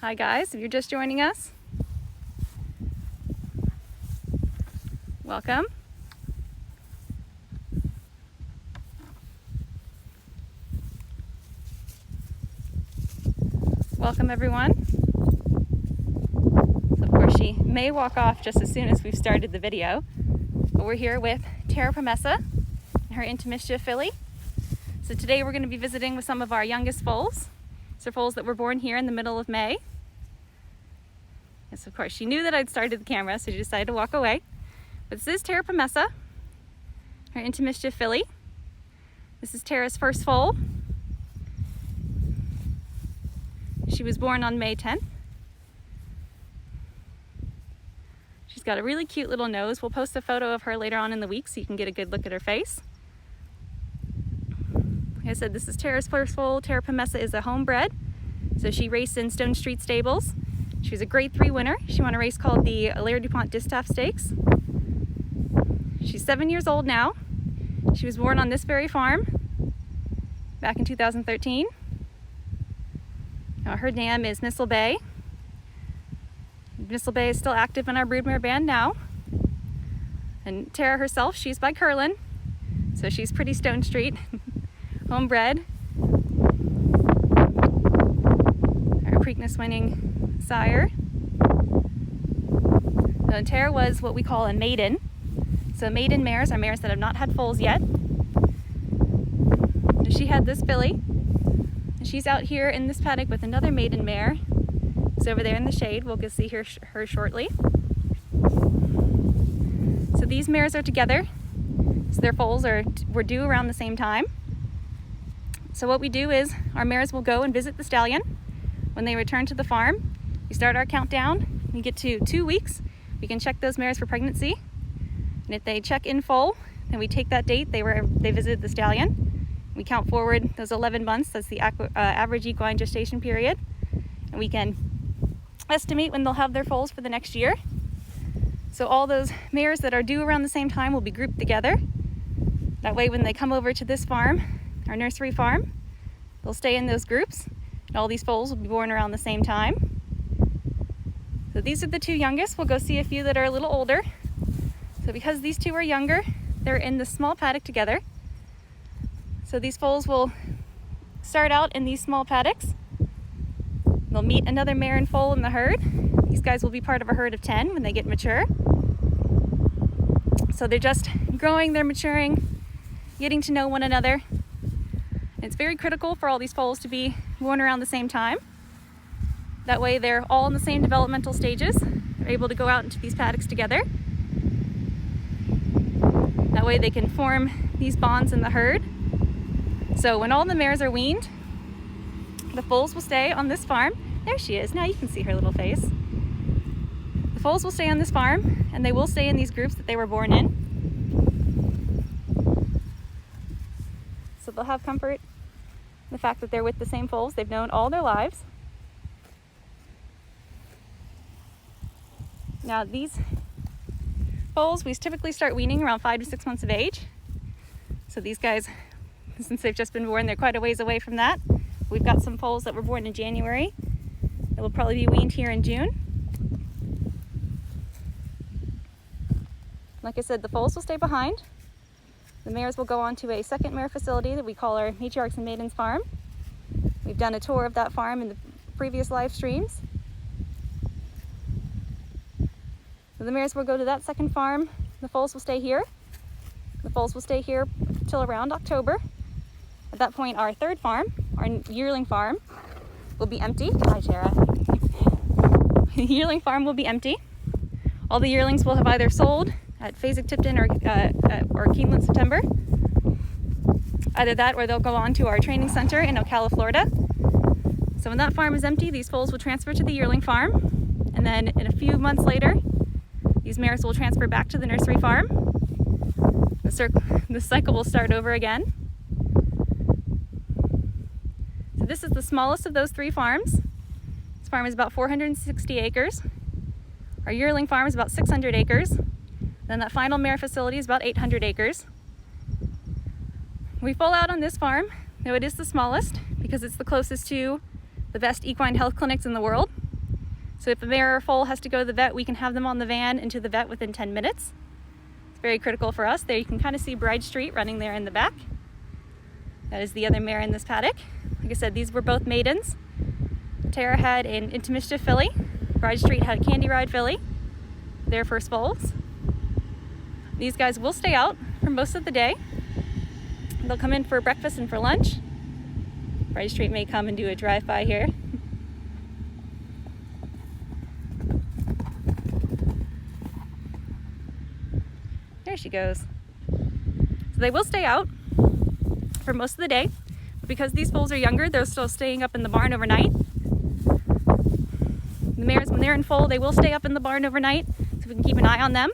Hi guys, if you're just joining us, welcome. Welcome everyone. So of course she may walk off just as soon as we've started the video, but we're here with Terra Promessa and her Intermistia filly. So today we're going to be visiting with some of our youngest foals. These are foals that were born here in the middle of May. Yes, of course, she knew that I'd started the camera, so she decided to walk away. But this is Terra Promessa, her Intermistia filly. This is Terra's first foal. She was born on May 10th. She's got a really cute little nose. We'll post a photo of her later on in the week so you can get a good look at her face. Like I said, this is Terra's first foal. Terra Promessa is a homebred, so she raced in Stone Street Stables. She was a grade 3 winner. She won a race called the Alaire DuPont Distaff Stakes. She's 7 years old now. She was born on this very farm back in 2013. Now, her dam is Missile Bay. Missile Bay is still active in our broodmare band now. And Terra herself, she's by Curlin, so she's pretty Stone Street, homebred. Our Preakness winning sire. So Terra was what we call a maiden. So maiden mares are mares that have not had foals yet. So she had this filly, and she's out here in this paddock with another maiden mare. It's over there in the shade. We'll go see her shortly. So these mares are together. So their foals were due around the same time. So what we do is our mares will go and visit the stallion. When they return to the farm, we start our countdown. We get to 2 weeks. We can check those mares for pregnancy. And if they check in full, then we take that date they visited the stallion. We count forward those 11 months. That's the average equine gestation period. And we can estimate when they'll have their foals for the next year. So all those mares that are due around the same time will be grouped together. That way when they come over to this farm, our nursery farm, they'll stay in those groups. And all these foals will be born around the same time. So these are the two youngest. We'll go see a few that are a little older. So because these two are younger, they're in this small paddock together. So these foals will start out in these small paddocks. They'll meet another mare and foal in the herd. These guys will be part of a herd of 10 when they get mature. So they're just growing, they're maturing, getting to know one another. And it's very critical for all these foals to be born around the same time. That way they're all in the same developmental stages. They're able to go out into these paddocks together. That way they can form these bonds in the herd. So when all the mares are weaned, the foals will stay on this farm. There she is. Now you can see her little face. The foals will stay on this farm, and they will stay in these groups that they were born in. So they'll have comfort in the fact that they're with the same foals they've known all their lives. Now these foals, we typically start weaning around 5 to 6 months of age. So these guys, since they've just been born, they're quite a ways away from that. We've got some foals that were born in January. They will probably be weaned here in June. Like I said, the foals will stay behind. The mares will go on to a second mare facility that we call our Matriarchs and Maidens farm. We've done a tour of that farm in the previous live streams. So the mares will go to that second farm. The foals will stay here. The foals will stay here till around October. At that point, our third farm, our yearling farm, will be empty. Hi, Terra. The yearling farm will be empty. All the yearlings will have either sold at Fasig-Tipton or Keeneland September. Either that or they'll go on to our training center in Ocala, Florida. So when that farm is empty, these foals will transfer to the yearling farm. And then in a few months later, these mares will transfer back to the nursery farm. The cycle will start over again. So this is the smallest of those 3 farms. This farm is about 460 acres. Our yearling farm is about 600 acres. Then that final mare facility is about 800 acres. We full out on this farm, though it is the smallest, because it's the closest to the best equine health clinics in the world. So if a mare or foal has to go to the vet, we can have them on the van and to the vet within 10 minutes. It's very critical for us. There you can kind of see Bride Street running there in the back. That is the other mare in this paddock. Like I said, these were both maidens. Terra had an Intermischief filly. Bride Street had a Candy Ride filly. Their first foals. These guys will stay out for most of the day. They'll come in for breakfast and for lunch. Bride Street may come and do a drive-by here. There she goes. So they will stay out for most of the day, but because these foals are younger, they're still staying up in the barn overnight. The mares, when they're in foal, they will stay up in the barn overnight, so we can keep an eye on them.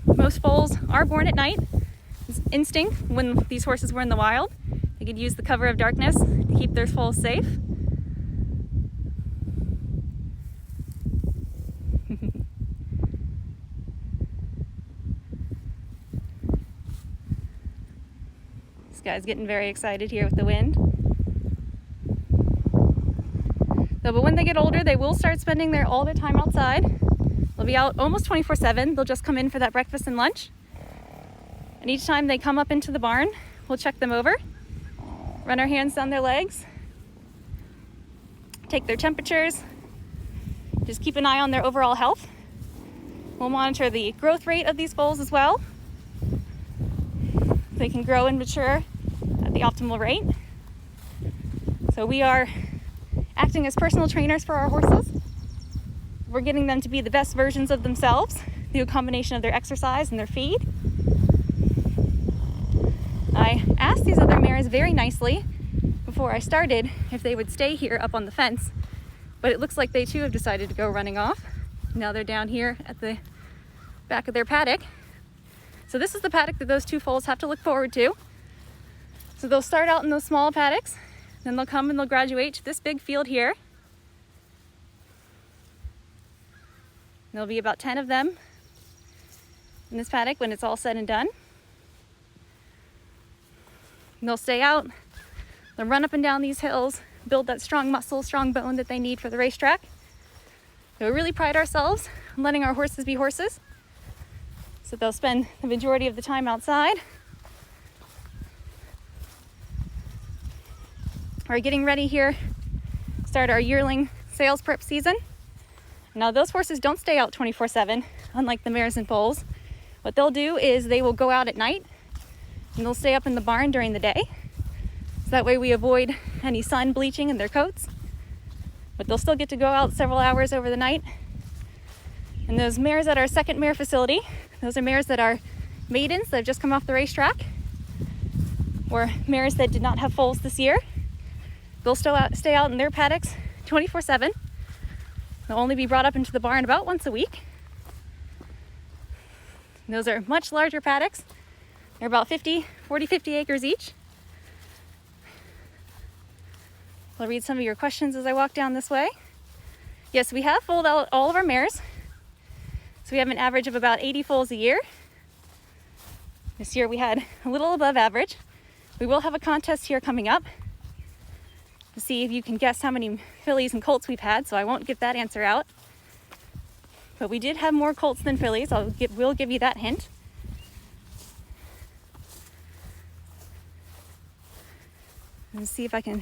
Most foals are born at night. It's instinct when these horses were in the wild. They could use the cover of darkness to keep their foals safe. This guy's getting very excited here with the wind. So, but when they get older, they will start spending all their time outside. They'll be out almost 24/7. They'll just come in for that breakfast and lunch. And each time they come up into the barn, we'll check them over, run our hands down their legs, take their temperatures, just keep an eye on their overall health. We'll monitor the growth rate of these foals as well. They can grow and mature at the optimal rate. So we are acting as personal trainers for our horses. We're getting them to be the best versions of themselves through a combination of their exercise and their feed. I asked these other mares very nicely before I started if they would stay here up on the fence, but it looks like they too have decided to go running off. Now they're down here at the back of their paddock. So this is the paddock that those two foals have to look forward to. So they'll start out in those small paddocks, then they'll come and they'll graduate to this big field here. There'll be about 10 of them in this paddock when it's all said and done. And they'll stay out, they'll run up and down these hills, build that strong muscle, strong bone that they need for the racetrack. So we really pride ourselves on letting our horses be horses. So they'll spend the majority of the time outside. We're getting ready here, start our yearling sales prep season. Now those horses don't stay out 24/7, unlike the mares and foals. What they'll do is they will go out at night and they'll stay up in the barn during the day. So that way we avoid any sun bleaching in their coats. But they'll still get to go out several hours over the night. And those mares at our second mare facility, those are mares that are maidens that have just come off the racetrack, or mares that did not have foals this year. They'll stay out in their paddocks 24/7. They'll only be brought up into the barn about once a week. And those are much larger paddocks. They're about 50 acres each. I'll read some of your questions as I walk down this way. Yes, we have foaled out all of our mares. So we have an average of about 80 foals a year. This year we had a little above average. We will have a contest here coming up to see if you can guess how many fillies and colts we've had, so I won't give that answer out. But we did have more colts than fillies. We'll give you that hint. Let's see if I can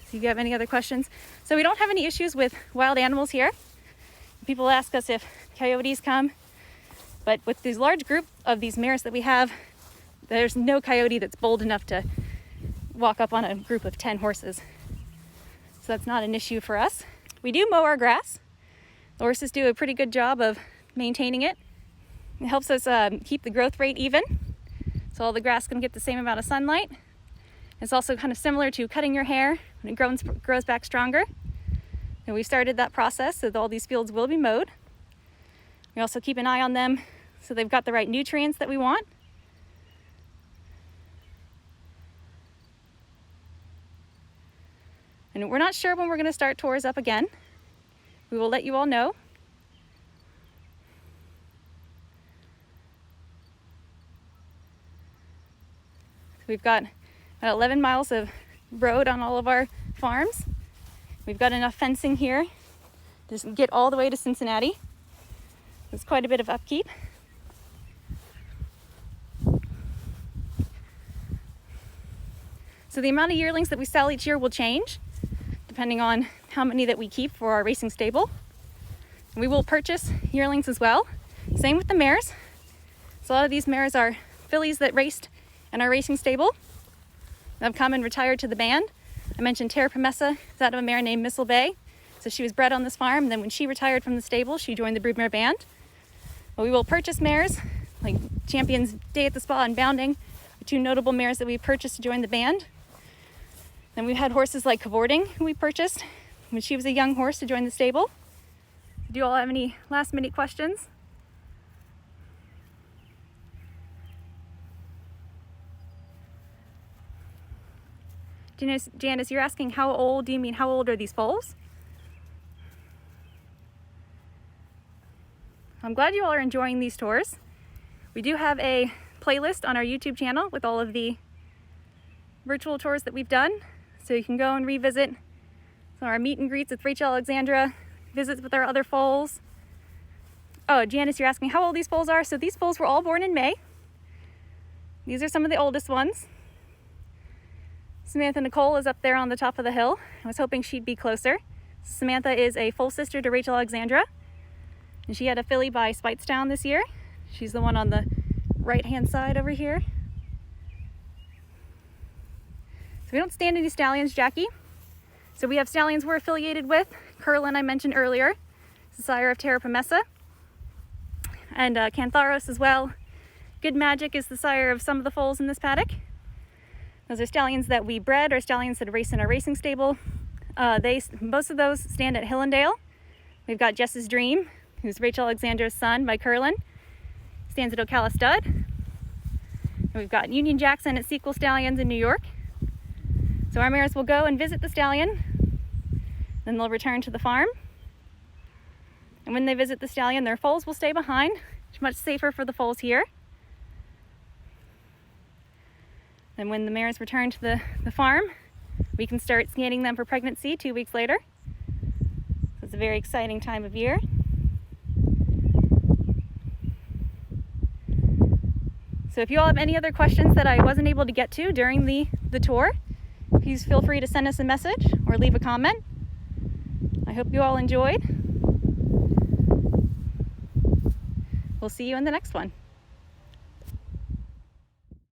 see if you have any other questions. So we don't have any issues with wild animals here. People ask us if coyotes come, but with this large group of these mares that we have, there's no coyote that's bold enough to walk up on a group of 10 horses. So that's not an issue for us. We do mow our grass. The horses do a pretty good job of maintaining it. It helps us keep the growth rate even, so all the grass can get the same amount of sunlight. It's also kind of similar to cutting your hair when it grows back stronger. And we started that process, so that all these fields will be mowed. We also keep an eye on them so they've got the right nutrients that we want. And we're not sure when we're going to start tours up again. We will let you all know. We've got about 11 miles of road on all of our farms. We've got enough fencing here just get all the way to Cincinnati. It's quite a bit of upkeep. So the amount of yearlings that we sell each year will change depending on how many that we keep for our racing stable. We will purchase yearlings as well. Same with the mares. So a lot of these mares are fillies that raced in our racing stable that have come and retired to the band. I mentioned Terra Promessa is out of a mare named Missile Bay. So she was bred on this farm, and then when she retired from the stable, she joined the broodmare band. But we will purchase mares, like Champions Day at the Spa and Bounding, are two notable mares that we purchased to join the band. Then we've had horses like Cavorting, who we purchased when she was a young horse to join the stable. Do you all have any last minute questions? Janice, you're asking how old, do you mean how old are these foals? I'm glad you all are enjoying these tours. We do have a playlist on our YouTube channel with all of the virtual tours that we've done. So you can go and revisit some of our meet and greets with Rachel Alexandra, visits with our other foals. Oh, Janice, you're asking how old these foals are. So these foals were all born in May. These are some of the oldest ones. Samantha Nicole is up there on the top of the hill. I was hoping she'd be closer. Samantha is a full sister to Rachel Alexandra, and she had a filly by Speightstown this year. She's the one on the right-hand side over here. So we don't stand any stallions, Jackie. So we have stallions we're affiliated with. Curlin, I mentioned earlier, is the sire of Terra Promessa, and Cantharos as well. Good Magic is the sire of some of the foals in this paddock. Those are stallions that we bred, or stallions that race in our racing stable. Most of those stand at Hillendale. We've got Jess's Dream, who's Rachel Alexandra's son by Curlin. Stands at Ocala Stud. And we've got Union Jackson at Sequel Stallions in New York. So our mares will go and visit the stallion, then they'll return to the farm. And when they visit the stallion, their foals will stay behind. It's much safer for the foals here. And when the mares return to the farm, we can start scanning them for pregnancy 2 weeks later. So it's a very exciting time of year. So if you all have any other questions that I wasn't able to get to during the tour, please feel free to send us a message or leave a comment. I hope you all enjoyed. We'll see you in the next one.